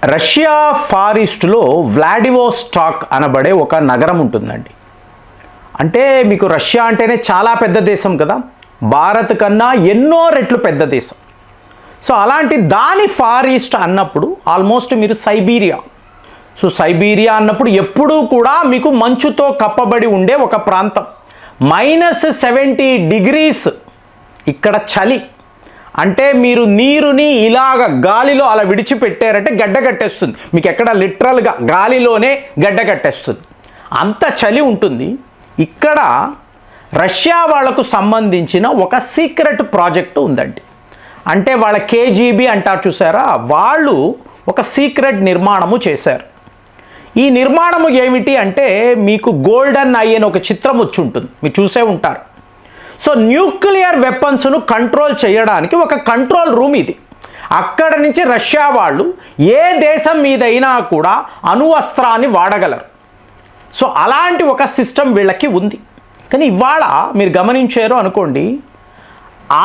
Russia far ఈస్ట్లో Vladivostok అనబడే ఒక నగరం ఉంటుందండి. అంటే మీకు రష్యా అంటేనే చాలా పెద్ద దేశం కదా, భారత్ కన్నా ఎన్నో రెట్లు పెద్ద దేశం. సో అలాంటి దాని ఫార్ ఈస్ట్ అన్నప్పుడు ఆల్మోస్ట్ మీరు సైబీరియా, సో సైబీరియా అన్నప్పుడు ఎప్పుడూ కూడా మీకు మంచుతో కప్పబడి ఉండే ఒక ప్రాంతం. -70 డిగ్రీస్ ఇక్కడ చలి. అంటే మీరు నీరుని ఇలాగ గాలిలో అలా విడిచిపెట్టారంటే గడ్డ కట్టేస్తుంది, మీకు ఎక్కడ లిటరల్గా గాలిలోనే గడ్డ కట్టేస్తుంది, అంత చలి ఉంటుంది. ఇక్కడ రష్యా వాళ్లకు సంబంధించిన ఒక సీక్రెట్ ప్రాజెక్టు ఉందండి. అంటే వాళ్ళ కేజీబీ అంటారు చూసారా, వాళ్ళు ఒక సీక్రెట్ నిర్మాణము చేశారు. ఈ నిర్మాణము ఏమిటి అంటే మీకు గోల్డెన్ ఐ అని ఒక చిత్రం వచ్చి ఉంటుంది, మీరు చూసే ఉంటారు. సో న్యూక్లియర్ వెపన్స్ను కంట్రోల్ చేయడానికి ఒక కంట్రోల్ రూమ్ ఇది. అక్కడ నుంచి రష్యా వాళ్ళు ఏ దేశం మీదైనా కూడా అణువస్త్రాన్ని వాడగలరు. సో అలాంటి ఒక సిస్టమ్ వీళ్ళకి ఉంది. కానీ ఇవాళ మీరు గమనించారు అనుకోండి,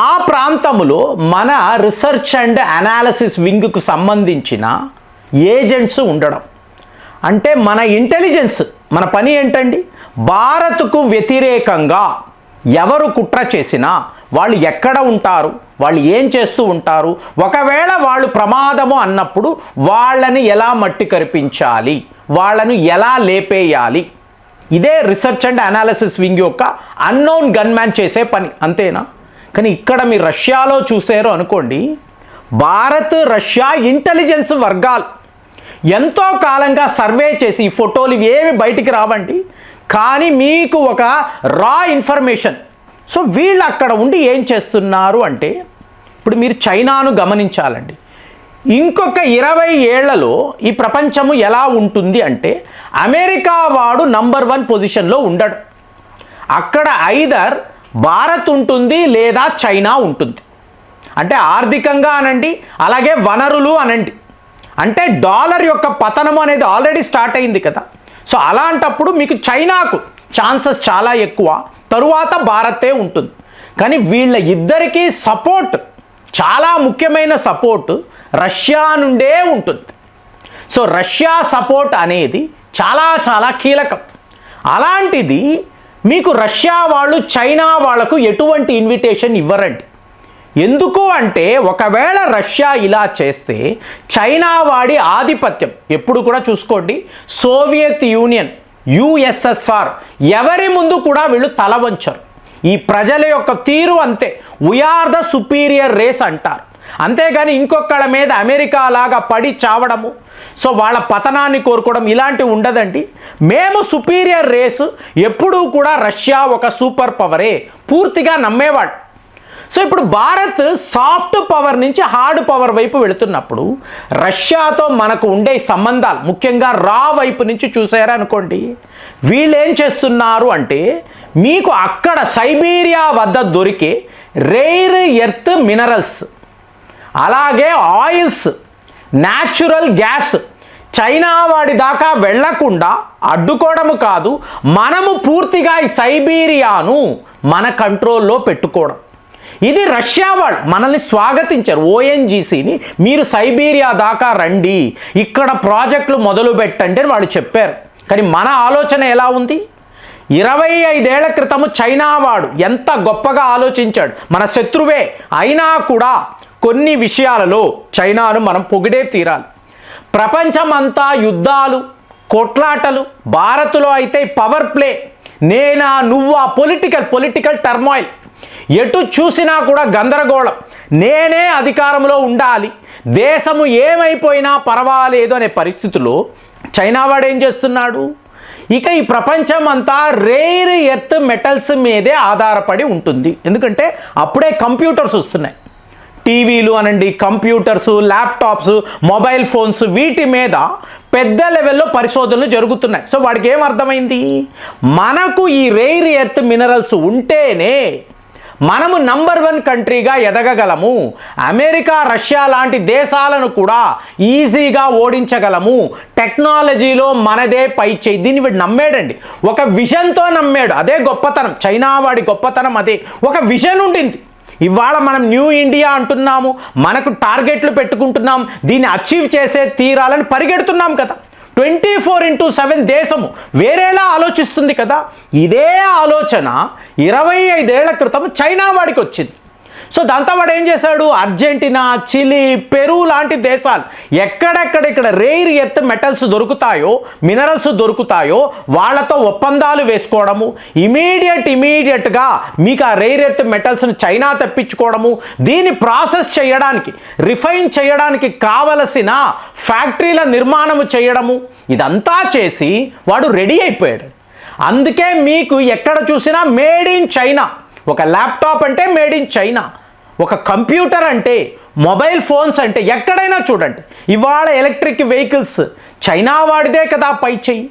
ఆ ప్రాంతంలో మన రీసెర్చ్ అండ్ అనాలిసిస్ వింగ్కు సంబంధించిన ఏజెంట్స్ ఉండడం, అంటే మన ఇంటెలిజెన్స్, మన పని ఏంటండి, భారత్కు వ్యతిరేకంగా ఎవరు కుట్ర చేసినా వాళ్ళు ఎక్కడ ఉంటారు, వాళ్ళు ఏం చేస్తూ ఉంటారు, ఒకవేళ వాళ్ళు ప్రమాదము అన్నప్పుడు వాళ్ళని ఎలా మట్టి కరిపించాలి, వాళ్ళను ఎలా లేపేయాలి, ఇదే రీసెర్చ్ అండ్ అనాలిసిస్ వింగ్ యొక్క అన్నోన్ గన్మ్యాన్ చేసే పని, అంతేనా? కానీ ఇక్కడ మీరు రష్యాలో చూసారు అనుకోండి, భారత్ రష్యా ఇంటెలిజెన్స్ వర్గాలు ఎంతో కాలంగా సర్వే చేసి ఈ ఫోటోలు ఏమి బయటికి రావండి, కానీ మీకు ఒక రా ఇన్ఫర్మేషన్. సో వీళ్ళు అక్కడ ఉండి ఏం చేస్తున్నారు అంటే, ఇప్పుడు మీరు చైనాను గమనించాలండి. ఇంకొక 20 ఏళ్లలో ఈ ప్రపంచము ఎలా ఉంటుంది అంటే, అమెరికా వాడు నంబర్ 1 పొజిషన్లో ఉండడు. అక్కడ ఐదర్ భారత్ ఉంటుంది లేదా చైనా ఉంటుంది. అంటే ఆర్థికంగా అనండి, అలాగే వనరులు అనండి. అంటే డాలర్ యొక్క పతనం అనేది ఆల్రెడీ స్టార్ట్ అయింది కదా. సో అలాంటప్పుడు మీకు చైనాకు ఛాన్సెస్ చాలా ఎక్కువ, తరువాత భారతే ఉంటుంది. కానీ వీళ్ళ ఇద్దరికీ సపోర్ట్, చాలా ముఖ్యమైన సపోర్ట్ రష్యా నుండే ఉంటుంది. సో రష్యా సపోర్ట్ అనేది చాలా చాలా కీలకం. అలాంటిది మీకు రష్యా వాళ్ళు చైనా వాళ్లకు ఎటువంటి ఇన్విటేషన్ ఇవ్వరండి. ఎందుకు అంటే ఒకవేళ రష్యా ఇలా చేస్తే చైనా వాడి ఆధిపత్యం, ఎప్పుడు కూడా చూసుకోండి, సోవియత్ యూనియన్, యుఎస్ఎస్ఆర్ ఎవరి ముందు కూడా వీళ్ళు తల వంచరు. ఈ ప్రజల యొక్క తీరు అంతే, వీఆర్ ద సుపీరియర్ రేస్ అంటారు. అంతేగాని ఇంకొకళ్ళ మీద అమెరికా లాగా పడి చావడము, సో వాళ్ళ పతనాన్ని కోరుకోవడం ఇలాంటివి ఉండదండి. మేము సుపీరియర్ రేసు, ఎప్పుడూ కూడా రష్యా ఒక సూపర్ పవరే పూర్తిగా నమ్మేవాడు. సో ఇప్పుడు భారత్ సాఫ్ట్ పవర్ నుంచి హార్డ్ పవర్ వైపు వెళుతున్నప్పుడు రష్యాతో మనకు ఉండే సంబంధాలు, ముఖ్యంగా రా వైపు నుంచి చూసారనుకోండి, వీళ్ళు ఏం చేస్తున్నారు అంటే, మీకు అక్కడ సైబీరియా వద్ద దొరికే రేర్ ఎర్త్ మినరల్స్, అలాగే ఆయిల్స్, న్యాచురల్ గ్యాస్ చైనా వాడి దాకా వెళ్లకుండా అడ్డుకోవడము కాదు, మనము పూర్తిగా ఈ సైబీరియాను మన కంట్రోల్లో పెట్టుకోవడం. ఇది రష్యా వాళ్ళు మనల్ని స్వాగతించారు. ఓఎన్జీసీని మీరు సైబీరియా దాకా రండి, ఇక్కడ ప్రాజెక్టులు మొదలు పెట్టండి అని వాళ్ళు చెప్పారు. కానీ మన ఆలోచన ఎలా ఉంది? 25 ఏళ్ల క్రితము చైనా వాడు ఎంత గొప్పగా ఆలోచించాడు, మన శత్రువే అయినా కూడా కొన్ని విషయాలలో చైనాను మనం పొగిడే తీరాలి. ప్రపంచమంతా యుద్ధాలు, కొట్లాటలు, భారత్లో అయితే పవర్ ప్లే, నేనా నువ్వా, పొలిటికల్ టర్మాయిల్, ఎటు చూసినా కూడా గందరగోళం, నేనే అధికారంలో ఉండాలి, దేశము ఏమైపోయినా పర్వాలేదు అనే పరిస్థితుల్లో చైనా వాడు ఏం చేస్తున్నాడు, ఇక ఈ ప్రపంచం అంతా రేర్ ఎర్త్ మెటల్స్ మీదే ఆధారపడి ఉంటుంది. ఎందుకంటే అప్పుడే కంప్యూటర్స్ వస్తున్నాయి, టీవీలు అనండి, కంప్యూటర్స్, ల్యాప్టాప్స్, మొబైల్ ఫోన్స్, వీటి మీద పెద్ద లెవెల్లో పరిశోధనలు జరుగుతున్నాయి. సో వాడికి ఏం అర్థమైంది, మనకు ఈ రేర్ ఎర్త్ మినరల్స్ ఉంటేనే మనము నంబర్ 1 కంట్రీగా ఎదగగలము, అమెరికా రష్యా లాంటి దేశాలను కూడా ఈజీగా ఓడించగలము, టెక్నాలజీలో మనదే పై చేయి. దీన్ని వీడు నమ్మాడండి, ఒక విజన్తో నమ్మాడు. అదే గొప్పతనం, చైనా వాడి గొప్పతనం అదే. ఒక విజన్ ఉండింది, ఇవాళ మనం న్యూ ఇండియా అంటున్నాము, మనకు టార్గెట్లు పెట్టుకుంటున్నాం, దీన్ని అచీవ్ చేసే తీరాలని పరిగెడుతున్నాం కదా. 24/7 దేశము వేరేలా ఆలోచిస్తుంది కదా. ఇదే ఆలోచన 25 ఏళ్ల క్రితం చైనా వాడికి వచ్చింది. సో దాంతో వాడు ఏం చేశాడు, అర్జెంటీనా, చిలీ, పెరు లాంటి దేశాలు ఎక్కడెక్కడ రేర్ ఎర్త్ మెటల్స్ దొరుకుతాయో, మినరల్స్ దొరుకుతాయో వాళ్ళతో ఒప్పందాలు వేసుకోవడము, ఇమీడియట్గా మీకు ఆ రేర్ ఎర్త్ మెటల్స్ని చైనా తెప్పించుకోవడము, దీన్ని ప్రాసెస్ చేయడానికి, రిఫైన్ చేయడానికి కావలసిన ఫ్యాక్టరీల నిర్మాణము చేయడము, ఇదంతా చేసి వాడు రెడీ అయిపోయాడు. అందుకే మీకు ఎక్కడ చూసినా మేడ్ ఇన్ చైనా. ఒక ల్యాప్టాప్ అంటే మేడ్ ఇన్ చైనా, ఒక కంప్యూటర్ అంటే, మొబైల్ ఫోన్స్ అంటే ఎక్కడైనా చూడండి ఇవాళ ఎలక్ట్రిక్ వెహికల్స్ చైనా వాడిదే కదా పై చెయ్యి.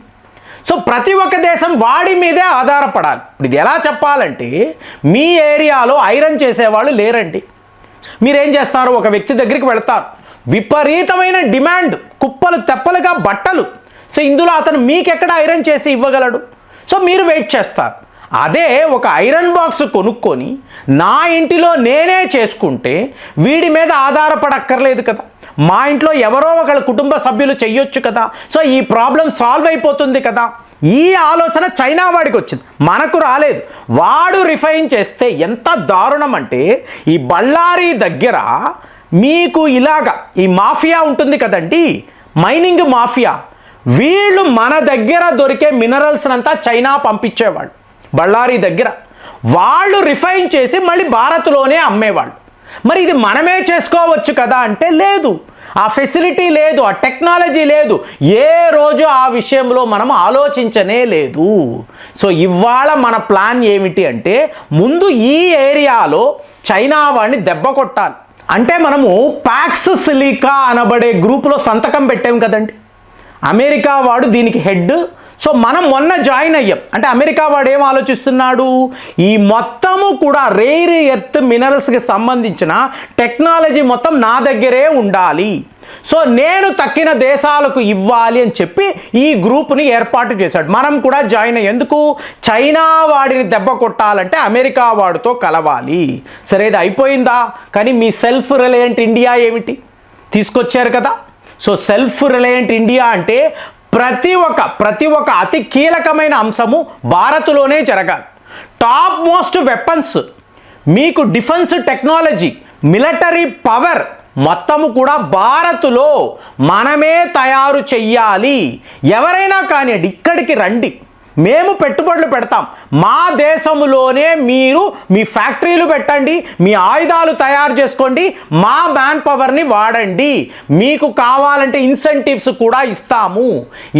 సో ప్రతి ఒక్క దేశం వాడి మీదే ఆధారపడాలి. ఇప్పుడు ఇది ఎలా చెప్పాలంటే, మీ ఏరియాలో ఐరన్ చేసేవాళ్ళు లేరండి. మీరేం చేస్తారు, ఒక వ్యక్తి దగ్గరికి వెళతారు, విపరీతమైన డిమాండ్, కుప్పలు తెప్పలుగా బట్టలు. సో ఇందులో అతను మీకెక్కడ ఐరన్ చేసి ఇవ్వగలడు. సో మీరు వెయిట్ చేస్తారు. అదే ఒక ఐరన్ బాక్స్ కొనుక్కొని నా ఇంటిలో నేనే చేసుకుంటే వీడి మీద ఆధారపడక్కర్లేదు కదా. మా ఇంట్లో ఎవరో ఒకళ్ళ కుటుంబ సభ్యులు చెయ్యొచ్చు కదా. సో ఈ ప్రాబ్లం సాల్వ్ అయిపోతుంది కదా. ఈ ఆలోచన చైనా వాడికి వచ్చింది, మనకు రాలేదు. వాడు రిఫైన్ చేస్తే ఎంత దారుణం అంటే, ఈ బళ్ళారి దగ్గర మీకు ఇలాగా ఈ మాఫియా ఉంటుంది కదండి, మైనింగ్ మాఫియా, వీళ్ళు మన దగ్గర దొరికే మినరల్స్ అంతా చైనా పంపించేవాళ్ళు. బళ్ళారి దగ్గర వాళ్ళు రిఫైన్ చేసి మళ్ళీ భారత్లోనే అమ్మేవాళ్ళు. మరి ఇది మనమే చేసుకోవచ్చు కదా అంటే లేదు, ఆ ఫెసిలిటీ లేదు, ఆ టెక్నాలజీ లేదు, ఏ రోజు ఆ విషయంలో మనం ఆలోచించనే లేదు. సో ఇవాళ మన ప్లాన్ ఏమిటి అంటే, ముందు ఈ ఏరియాలో చైనా వాడిని దెబ్బ కొట్టాలి. అంటే మనము పాక్స్ సిలికా అనబడే గ్రూపులో సంతకం పెట్టాం కదండి, అమెరికా వాడు దీనికి హెడ్. సో మనం మొన్న జాయిన్ అయ్యాం. అంటే అమెరికా వాడు ఏం ఆలోచిస్తున్నాడు, ఈ మొత్తము కూడా రేర్ ఎర్త్ మినరల్స్కి సంబంధించిన టెక్నాలజీ మొత్తం నా దగ్గరే ఉండాలి, సో నేను తక్కిన దేశాలకు ఇవ్వాలి అని చెప్పి ఈ గ్రూప్ని ఏర్పాటు చేశాడు. మనం కూడా జాయిన్ అయ్యి, ఎందుకు, చైనా వాడిని దెబ్బ కొట్టాలంటే అమెరికా వాడితో కలవాలి. సరే ఇది అయిపోయిందా, కానీ మీ సెల్ఫ్ రిలయంట్ ఇండియా ఏమిటి తీసుకొచ్చారు కదా. సో సెల్ఫ్ రిలయంట్ ఇండియా అంటే ప్రతి ఒక్క అతి కీలకమైన అంశము భారత్లోనే జరగాలి. టాప్ మోస్ట్ వెపన్స్, మీకు డిఫెన్స్ టెక్నాలజీ, మిలిటరీ పవర్ మొత్తము కూడా భారత్లో మనమే తయారు చెయ్యాలి. ఎవరైనా కానివ్వండి ఇక్కడికి రండి, మేము పెట్టుబడులు పెడతాం, మా దేశంలోనే మీరు మీ ఫ్యాక్టరీలు పెట్టండి, మీ ఆయుధాలు తయారు చేసుకోండి, మా మ్యాన్ పవర్ని వాడండి, మీకు కావాలంటే ఇన్సెంటివ్స్ కూడా ఇస్తాము.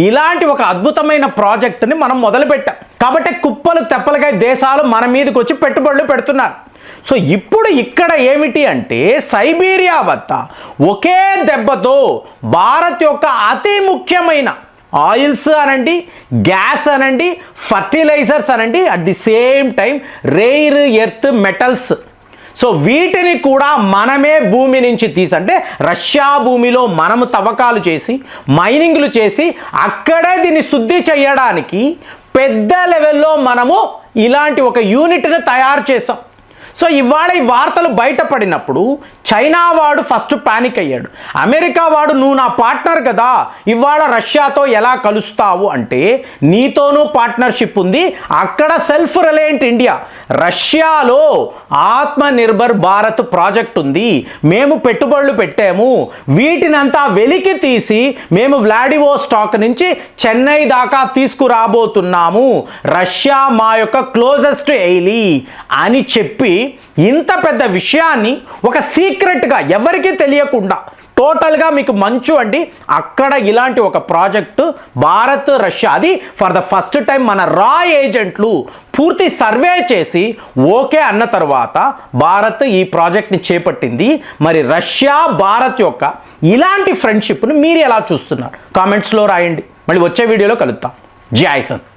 ఇలాంటి ఒక అద్భుతమైన ప్రాజెక్టుని మనం మొదలుపెట్టాం. కాబట్టి కుప్పలు తెప్పలుగా దేశాలు మన మీదకి వచ్చి పెట్టుబడులు పెడుతున్నారు. సో ఇప్పుడు ఇక్కడ ఏమిటి అంటే, సైబీరియా వద్ద ఒకే దెబ్బతో భారత్ యొక్క అతి ముఖ్యమైన ఆయిల్స్ అనండి, గ్యాస్ అనండి, ఫర్టిలైజర్స్ అనండి, at the same time rare earth metals, so వీటిని కూడా మనమే భూమి నుంచి అంటే రష్యా భూమిలో మనము తవ్వకాలు చేసి మైనింగ్లు చేసి అక్కడే దీన్ని శుద్ధి చేయడానికి పెద్ద లెవెల్లో మనము ఇలాంటి ఒక యూనిట్ని తయారు చేసాం. సో ఇవాళ ఈ వార్తలు బయటపడినప్పుడు చైనా వాడు ఫస్ట్ పానిక్ అయ్యాడు. అమెరికా వాడు నువ్వు నా పార్ట్నర్ కదా, ఇవాళ రష్యాతో ఎలా కలుస్తావు అంటే, నీతోనూ పార్ట్నర్షిప్ ఉంది, అక్కడ సెల్ఫ్ రిలయంట్ ఇండియా, రష్యాలో ఆత్మ నిర్భర్ భారత్ ప్రాజెక్ట్ ఉంది, మేము పెట్టుబడులు పెట్టాము, వీటినంతా వెలికి తీసి మేము వ్లాడివోస్టాక్ నుంచి చెన్నై దాకా తీసుకురాబోతున్నాము, రష్యా మా యొక్క క్లోజెస్ట్ ఎయిలీ అని చెప్పి ఇంత పెద్ద విషయాన్ని ఒక సీక్రెట్గా ఎవరికీ తెలియకుండా టోటల్గా మీకు మంచు అండి, అక్కడ ఇలాంటి ఒక ప్రాజెక్టు భారత్ రష్యా, అది ఫర్ ద ఫస్ట్ టైం మన రా ఏజెంట్లు పూర్తి సర్వే చేసి ఓకే అన్న తర్వాత భారత్ ఈ ప్రాజెక్ట్ని చేపట్టింది. మరి రష్యా భారత్ యొక్క ఇలాంటి ఫ్రెండ్షిప్ను మీరు ఎలా చూస్తున్నారు కామెంట్స్లో రాయండి. మళ్ళీ వచ్చే వీడియోలో కలుద్దాం. జై హింద్.